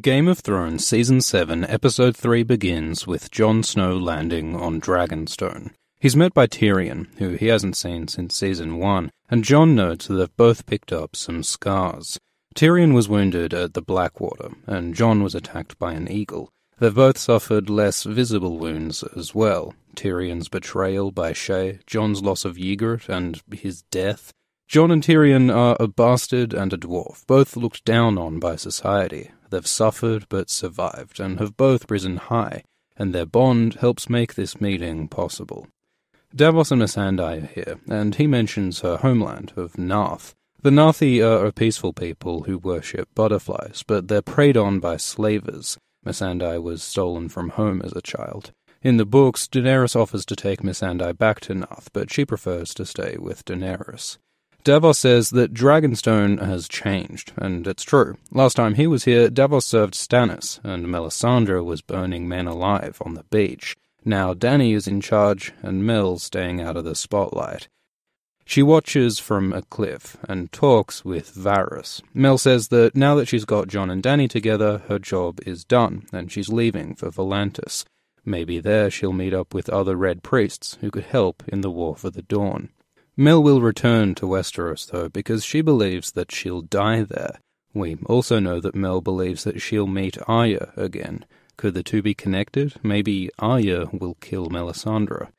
Game of Thrones Season 7, Episode 3 begins with Jon Snow landing on Dragonstone. He's met by Tyrion, who he hasn't seen since Season 1, and Jon notes that they've both picked up some scars. Tyrion was wounded at the Blackwater, and Jon was attacked by an eagle. They've both suffered less visible wounds as well. Tyrion's betrayal by Shae, Jon's loss of Ygritte, and his death. Jon and Tyrion are a bastard and a dwarf, both looked down on by society. They've suffered but survived, and have both risen high, and their bond helps make this meeting possible. Davos and Melisandre are here, and he mentions her homeland of Narth. The Narthi are a peaceful people who worship butterflies, but they're preyed on by slavers. Melisandre was stolen from home as a child. In the books, Daenerys offers to take Melisandre back to Narth, but she prefers to stay with Daenerys. Davos says that Dragonstone has changed, and it's true. Last time he was here, Davos served Stannis, and Melisandre was burning men alive on the beach. Now Dany is in charge, and Mel's staying out of the spotlight. She watches from a cliff, and talks with Varys. Mel says that now that she's got Jon and Dany together, her job is done, and she's leaving for Volantis. Maybe there she'll meet up with other Red Priests who could help in the War for the Dawn. Mel will return to Westeros, though, because she believes that she'll die there. We also know that Mel believes that she'll meet Arya again. Could the two be connected? Maybe Arya will kill Melisandre.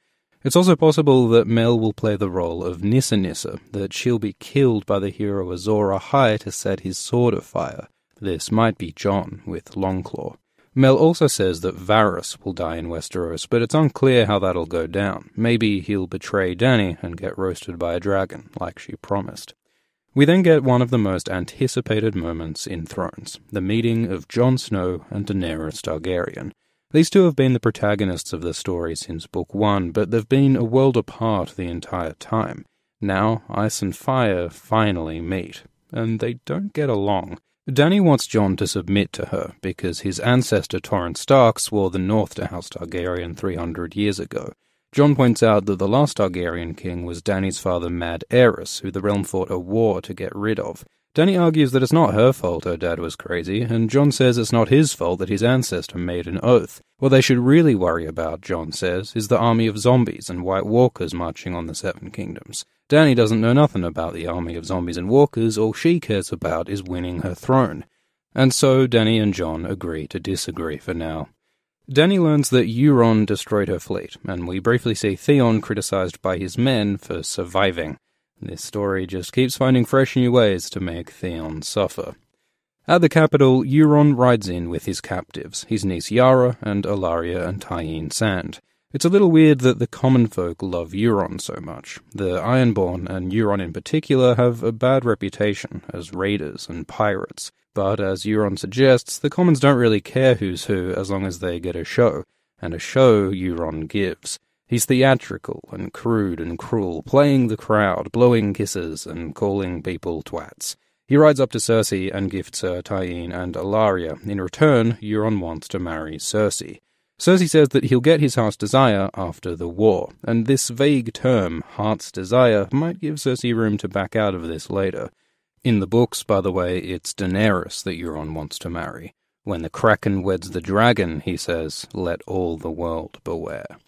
It's also possible that Mel will play the role of Nissa, that she'll be killed by the hero Azor Ahai to set his sword afire. This might be Jon with Longclaw. Mel also says that Varys will die in Westeros, but it's unclear how that'll go down. Maybe he'll betray Dany and get roasted by a dragon, like she promised. We then get one of the most anticipated moments in Thrones, the meeting of Jon Snow and Daenerys Targaryen. These two have been the protagonists of the story since Book 1, but they've been a world apart the entire time. Now, ice and fire finally meet, and they don't get along. Dany wants Jon to submit to her, because his ancestor Torrent Stark swore the North to House Targaryen 300 years ago. Jon points out that the last Targaryen king was Dany's father Mad Aerys, who the realm fought a war to get rid of. Dany argues that it's not her fault her dad was crazy, and Jon says it's not his fault that his ancestor made an oath. What they should really worry about, Jon says, is the army of zombies and White Walkers marching on the Seven Kingdoms. Dany doesn't know nothing about the army of zombies and walkers, all she cares about is winning her throne. And so Dany and Jon agree to disagree for now. Dany learns that Euron destroyed her fleet, and we briefly see Theon criticized by his men for surviving. This story just keeps finding fresh new ways to make Theon suffer. At the capital, Euron rides in with his captives, his niece Yara and Ellaria and Tyene Sand. It's a little weird that the common folk love Euron so much. The Ironborn, and Euron in particular, have a bad reputation as raiders and pirates. But as Euron suggests, the commons don't really care who's who as long as they get a show. And a show Euron gives. He's theatrical and crude and cruel, playing the crowd, blowing kisses and calling people twats. He rides up to Cersei and gifts her Tyene and Ellaria. In return, Euron wants to marry Cersei. Cersei says that he'll get his heart's desire after the war, and this vague term, heart's desire, might give Cersei room to back out of this later. In the books, by the way, it's Daenerys that Euron wants to marry. When the Kraken weds the dragon, he says, let all the world beware.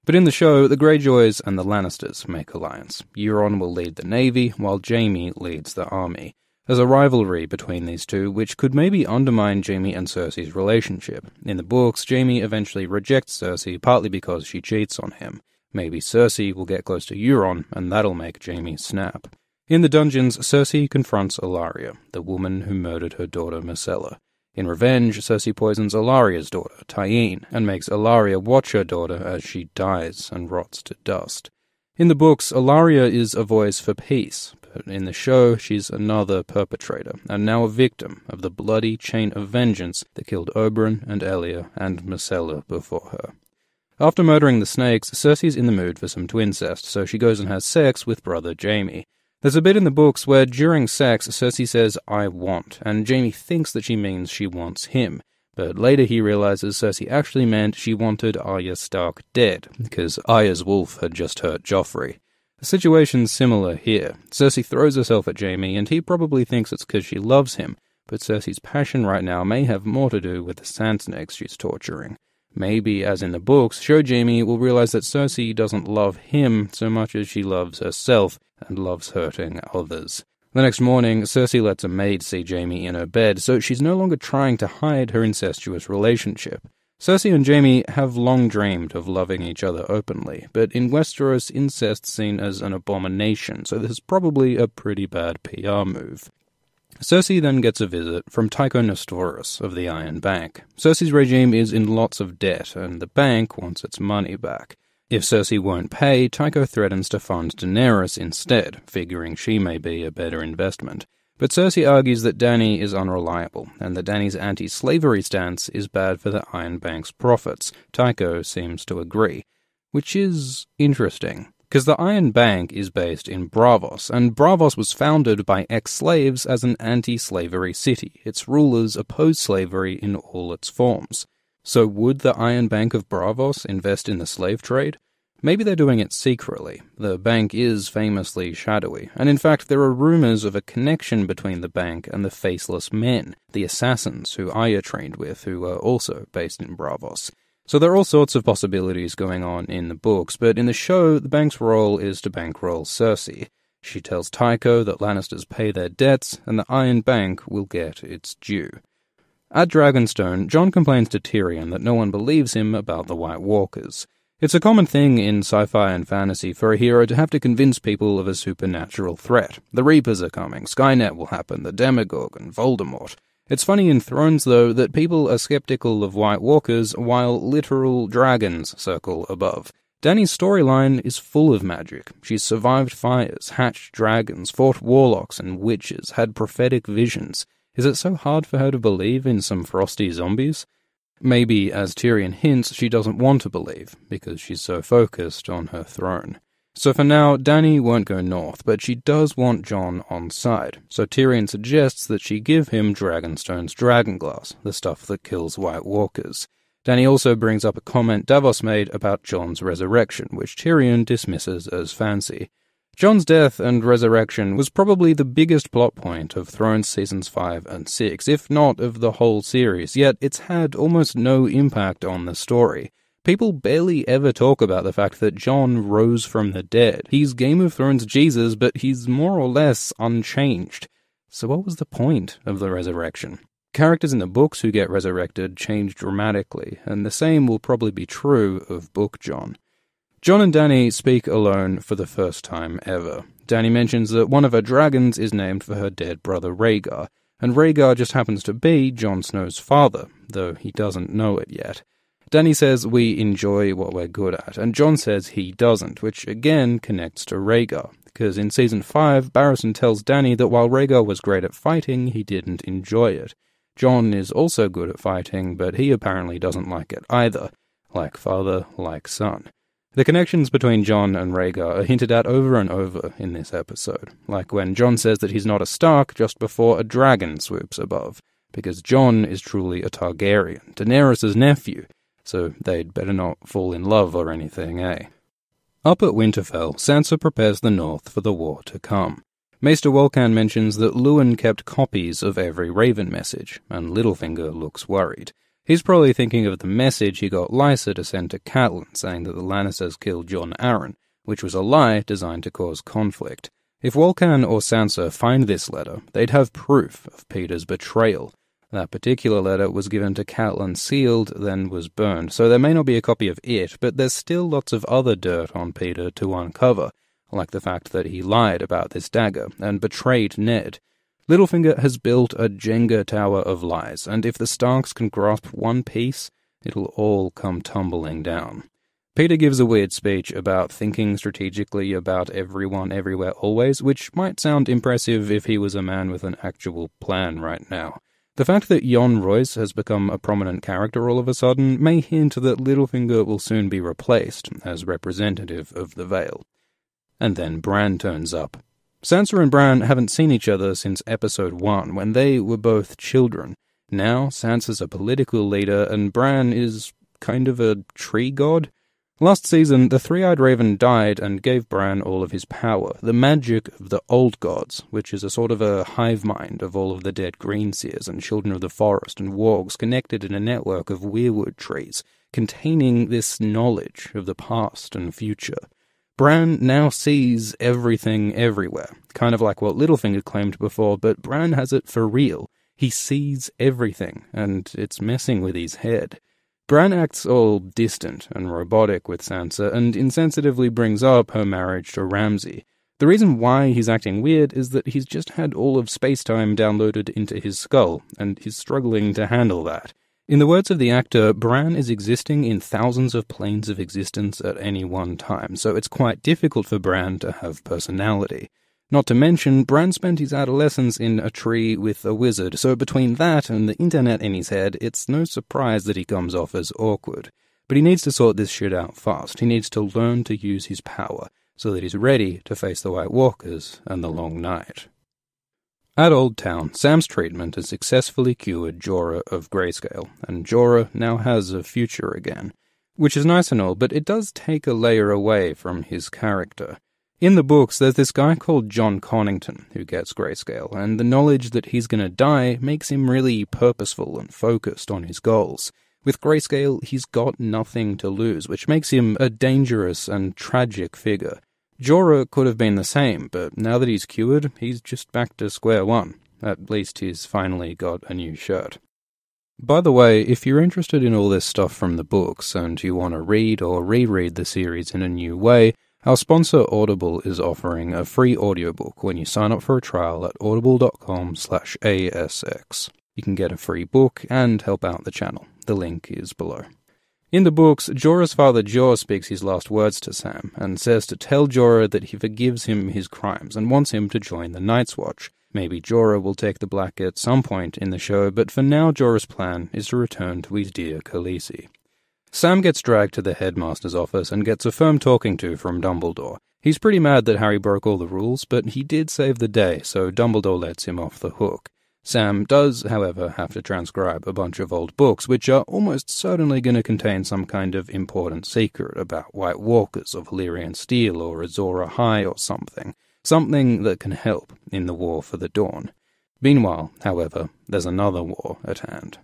But in the show, the Greyjoys and the Lannisters make alliance. Euron will lead the navy, while Jaime leads the army. There's a rivalry between these two, which could maybe undermine Jaime and Cersei's relationship. In the books, Jaime eventually rejects Cersei, partly because she cheats on him. Maybe Cersei will get close to Euron, and that'll make Jaime snap. In the dungeons, Cersei confronts Ellaria, the woman who murdered her daughter Myrcella. In revenge, Cersei poisons Ellaria's daughter, Tyene, and makes Ellaria watch her daughter as she dies and rots to dust. In the books, Ellaria is a voice for peace, but in the show, she's another perpetrator, and now a victim of the bloody chain of vengeance that killed Oberyn and Elia and Myrcella before her. After murdering the snakes, Cersei's in the mood for some twincest, so she goes and has sex with brother Jaime. There's a bit in the books where during sex, Cersei says, I want, and Jaime thinks that she means she wants him. But later he realizes Cersei actually meant she wanted Arya Stark dead, because Arya's wolf had just hurt Joffrey. The situation's similar here. Cersei throws herself at Jaime, and he probably thinks it's because she loves him, but Cersei's passion right now may have more to do with the sand snakes she's torturing. Maybe, as in the books, show Jaime will realize that Cersei doesn't love him so much as she loves herself and loves hurting others. The next morning, Cersei lets a maid see Jaime in her bed, so she's no longer trying to hide her incestuous relationship. Cersei and Jaime have long dreamed of loving each other openly, but in Westeros, incest's seen as an abomination, so this is probably a pretty bad PR move. Cersei then gets a visit from Tycho Nestoris of the Iron Bank. Cersei's regime is in lots of debt, and the bank wants its money back. If Cersei won't pay, Tycho threatens to fund Daenerys instead, figuring she may be a better investment. But Cersei argues that Dany is unreliable, and that Dany's anti-slavery stance is bad for the Iron Bank's profits. Tycho seems to agree, which is interesting, because the Iron Bank is based in Braavos, and Braavos was founded by ex-slaves as an anti-slavery city. Its rulers oppose slavery in all its forms. So would the Iron Bank of Braavos invest in the slave trade? Maybe they're doing it secretly. The bank is famously shadowy, and in fact there are rumors of a connection between the bank and the Faceless Men, the assassins who Arya trained with, who are also based in Braavos. So there are all sorts of possibilities going on in the books, but in the show, the bank's role is to bankroll Cersei. She tells Tycho that Lannisters pay their debts, and the Iron Bank will get its due. At Dragonstone, Jon complains to Tyrion that no one believes him about the White Walkers. It's a common thing in sci-fi and fantasy for a hero to have to convince people of a supernatural threat. The Reapers are coming, Skynet will happen, the Demagogue, and Voldemort. It's funny in Thrones, though, that people are skeptical of White Walkers while literal dragons circle above. Dany's storyline is full of magic. She's survived fires, hatched dragons, fought warlocks and witches, had prophetic visions. Is it so hard for her to believe in some frosty zombies? Maybe, as Tyrion hints, she doesn't want to believe, because she's so focused on her throne. So for now, Dany won't go north, but she does want Jon on side, so Tyrion suggests that she give him Dragonstone's dragonglass, the stuff that kills White Walkers. Dany also brings up a comment Davos made about Jon's resurrection, which Tyrion dismisses as fancy. Jon's death and resurrection was probably the biggest plot point of Thrones Seasons 5 and 6, if not of the whole series, yet it's had almost no impact on the story. People barely ever talk about the fact that Jon rose from the dead. He's Game of Thrones Jesus, but he's more or less unchanged. So what was the point of the resurrection? Characters in the books who get resurrected change dramatically, and the same will probably be true of Book Jon. Jon and Dany speak alone for the first time ever. Dany mentions that one of her dragons is named for her dead brother Rhaegar, and Rhaegar just happens to be Jon Snow's father, though he doesn't know it yet. Dany says we enjoy what we're good at, and Jon says he doesn't, which again connects to Rhaegar, because in Season 5, Barristan tells Dany that while Rhaegar was great at fighting, he didn't enjoy it. Jon is also good at fighting, but he apparently doesn't like it either. Like father, like son. The connections between Jon and Rhaegar are hinted at over and over in this episode, like when Jon says that he's not a Stark just before a dragon swoops above, because Jon is truly a Targaryen, Daenerys' nephew, so they'd better not fall in love or anything, eh? Up at Winterfell, Sansa prepares the North for the war to come. Maester Wolkan mentions that Luwin kept copies of every Raven message, and Littlefinger looks worried. He's probably thinking of the message he got Lysa to send to Catelyn, saying that the Lannisters killed Jon Arryn, which was a lie designed to cause conflict. If Wolkan or Sansa find this letter, they'd have proof of Peter's betrayal. That particular letter was given to Catelyn sealed, then was burned, so there may not be a copy of it, but there's still lots of other dirt on Peter to uncover, like the fact that he lied about this dagger and betrayed Ned. Littlefinger has built a Jenga tower of lies, and if the Starks can grasp one piece, it'll all come tumbling down. Peter gives a weird speech about thinking strategically about everyone, everywhere, always, which might sound impressive if he was a man with an actual plan right now. The fact that Jon Royce has become a prominent character all of a sudden may hint that Littlefinger will soon be replaced as representative of the Vale. And then Bran turns up. Sansa and Bran haven't seen each other since Episode 1, when they were both children. Now, Sansa's a political leader, and Bran is kind of a tree god. Last season, the three-eyed raven died and gave Bran all of his power, the magic of the old gods, which is a sort of a hive mind of all of the dead greenseers and children of the forest and wargs connected in a network of weirwood trees, containing this knowledge of the past and future. Bran now sees everything everywhere, kind of like what Littlefinger claimed before, but Bran has it for real. He sees everything, and it's messing with his head. Bran acts all distant and robotic with Sansa, and insensitively brings up her marriage to Ramsay. The reason why he's acting weird is that he's just had all of space-time downloaded into his skull, and he's struggling to handle that. In the words of the actor, Bran is existing in thousands of planes of existence at any one time, so it's quite difficult for Bran to have personality. Not to mention, Bran spent his adolescence in a tree with a wizard, so between that and the internet in his head, it's no surprise that he comes off as awkward. But he needs to sort this shit out fast. He needs to learn to use his power, so that he's ready to face the White Walkers and the Long Night. At Old Town, Sam's treatment has successfully cured Jorah of grayscale, and Jorah now has a future again. Which is nice and all, but it does take a layer away from his character. In the books, there's this guy called Jon Connington who gets grayscale, and the knowledge that he's gonna die makes him really purposeful and focused on his goals. With grayscale, he's got nothing to lose, which makes him a dangerous and tragic figure. Jorah could have been the same, but now that he's cured, he's just back to square one. At least he's finally got a new shirt. By the way, if you're interested in all this stuff from the books, and you want to read or reread the series in a new way, our sponsor Audible is offering a free audiobook when you sign up for a trial at audible.com/ASX. You can get a free book and help out the channel. The link is below. In the books, Jorah's father Jorah speaks his last words to Sam, and says to tell Jorah that he forgives him his crimes and wants him to join the Night's Watch. Maybe Jorah will take the Black at some point in the show, but for now Jorah's plan is to return to his dear Khaleesi. Sam gets dragged to the headmaster's office and gets a firm talking to from Dumbledore. He's pretty mad that Harry broke all the rules, but he did save the day, so Dumbledore lets him off the hook. Sam does, however, have to transcribe a bunch of old books, which are almost certainly going to contain some kind of important secret about White Walkers of Valyrian Steel or Azor Ahai or something. Something that can help in the War for the Dawn. Meanwhile, however, there's another war at hand.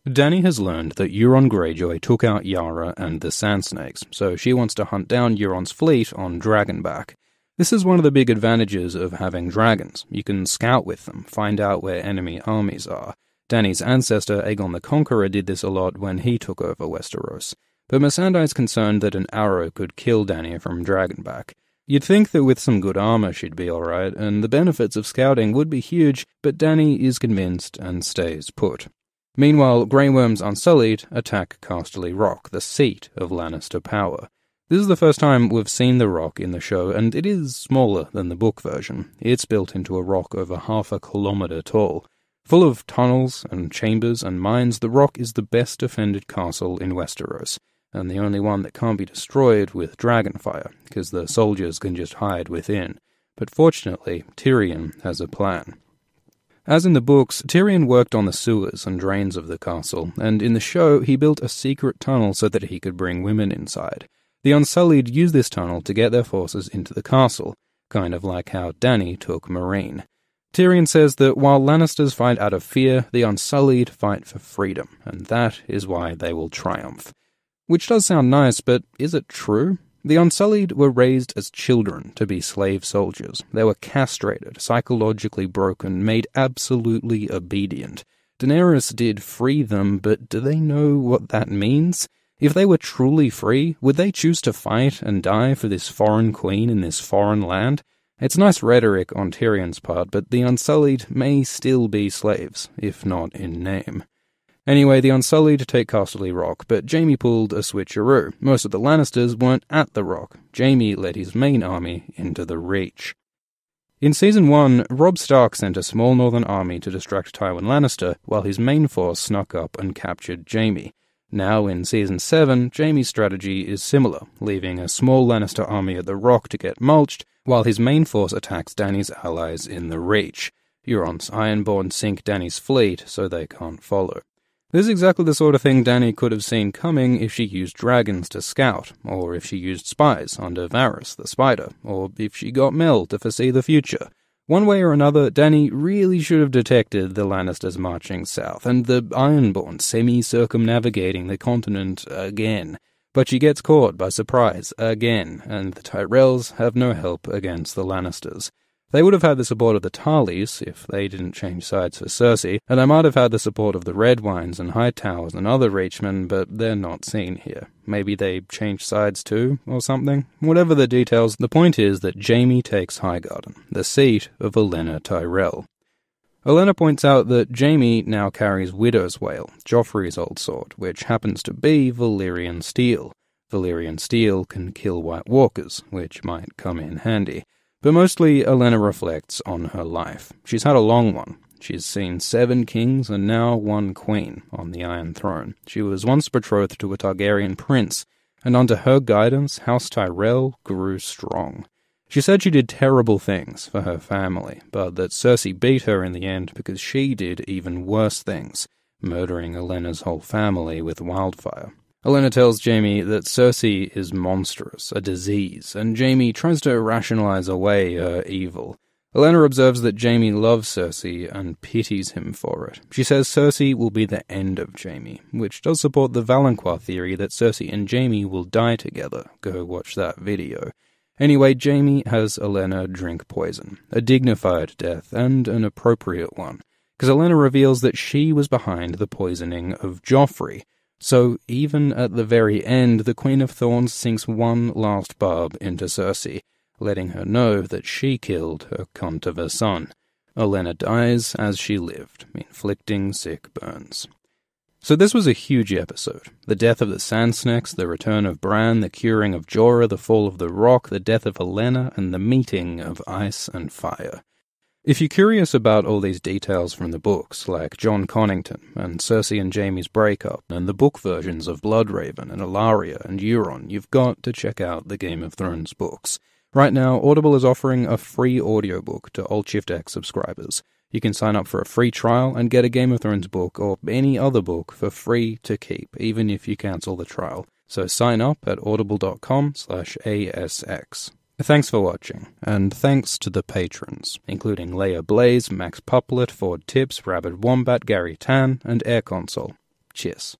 Dany has learned that Euron Greyjoy took out Yara and the Sand Snakes, so she wants to hunt down Euron's fleet on Dragonback. This is one of the big advantages of having dragons. You can scout with them, find out where enemy armies are. Dany's ancestor Aegon the Conqueror did this a lot when he took over Westeros. But Melisandre is concerned that an arrow could kill Dany from Dragonback. You'd think that with some good armor she'd be alright, and the benefits of scouting would be huge, but Dany is convinced and stays put. Meanwhile, Grey Worm's Unsullied attack Casterly Rock, the seat of Lannister power. This is the first time we've seen the rock in the show, and it is smaller than the book version. It's built into a rock over 1/2 kilometre tall. Full of tunnels and chambers and mines, the rock is the best defended castle in Westeros, and the only one that can't be destroyed with dragonfire, because the soldiers can just hide within. But fortunately, Tyrion has a plan. As in the books, Tyrion worked on the sewers and drains of the castle, and in the show he built a secret tunnel so that he could bring women inside. The Unsullied used this tunnel to get their forces into the castle, kind of like how Dany took Meereen. Tyrion says that while Lannisters fight out of fear, the Unsullied fight for freedom, and that is why they will triumph. Which does sound nice, but is it true? The Unsullied were raised as children to be slave soldiers. They were castrated, psychologically broken, made absolutely obedient. Daenerys did free them, but do they know what that means? If they were truly free, would they choose to fight and die for this foreign queen in this foreign land? It's nice rhetoric on Tyrion's part, but the Unsullied may still be slaves, if not in name. Anyway, the Unsullied take Casterly Rock, but Jaime pulled a switcheroo. Most of the Lannisters weren't at the Rock. Jaime led his main army into the Reach. In Season 1, Robb Stark sent a small northern army to distract Tywin Lannister, while his main force snuck up and captured Jaime. Now, in Season 7, Jaime's strategy is similar, leaving a small Lannister army at the Rock to get mulched, while his main force attacks Dany's allies in the Reach. Euron's Ironborn sink Dany's fleet, so they can't follow. This is exactly the sort of thing Dany could have seen coming if she used dragons to scout, or if she used spies under Varys the Spider, or if she got Mel to foresee the future. One way or another, Dany really should have detected the Lannisters marching south, and the Ironborn semi-circumnavigating the continent again. But she gets caught by surprise again, and the Tyrells have no help against the Lannisters. They would have had the support of the Tarleys if they didn't change sides for Cersei, and they might have had the support of the Redwynes and Hightowers and other Reachmen, but they're not seen here. Maybe they changed sides too, or something? Whatever the details, the point is that Jaime takes Highgarden, the seat of Olenna Tyrell. Olenna points out that Jaime now carries Widow's Wail, Joffrey's old sword, which happens to be Valyrian steel. Valyrian steel can kill White Walkers, which might come in handy. But mostly, Olenna reflects on her life. She's had a long one. She's seen 7 kings and now 1 queen on the Iron Throne. She was once betrothed to a Targaryen prince, and under her guidance, House Tyrell grew strong. She said she did terrible things for her family, but that Cersei beat her in the end because she did even worse things, murdering Olenna's whole family with wildfire. Olenna tells Jaime that Cersei is monstrous, a disease, and Jaime tries to rationalize away her evil. Olenna observes that Jaime loves Cersei and pities him for it. She says Cersei will be the end of Jaime, which does support the Valancourt theory that Cersei and Jaime will die together. Go watch that video. Anyway, Jaime has Olenna drink poison, a dignified death and an appropriate one, because Olenna reveals that she was behind the poisoning of Joffrey. So, even at the very end, the Queen of Thorns sinks one last barb into Cersei, letting her know that she killed her cunt of a son. Olenna dies as she lived, inflicting sick burns. So this was a huge episode. The death of the Sand Snakes, the return of Bran, the curing of Jorah, the fall of the Rock, the death of Olenna, and the meeting of Ice and Fire. If you're curious about all these details from the books, like Jon Connington and Cersei and Jaime's breakup, and the book versions of Bloodraven and Ilaria and Euron, you've got to check out the Game of Thrones books. Right now, Audible is offering a free audiobook to Alt-Shift-X subscribers. You can sign up for a free trial and get a Game of Thrones book or any other book for free to keep, even if you cancel the trial. So sign up at audible.com/ASX. Thanks for watching, and thanks to the patrons, including Leia Blaze, Max Puplet, Ford Tips, Rabbit Wombat, Gary Tan, and AirConsole. Cheers.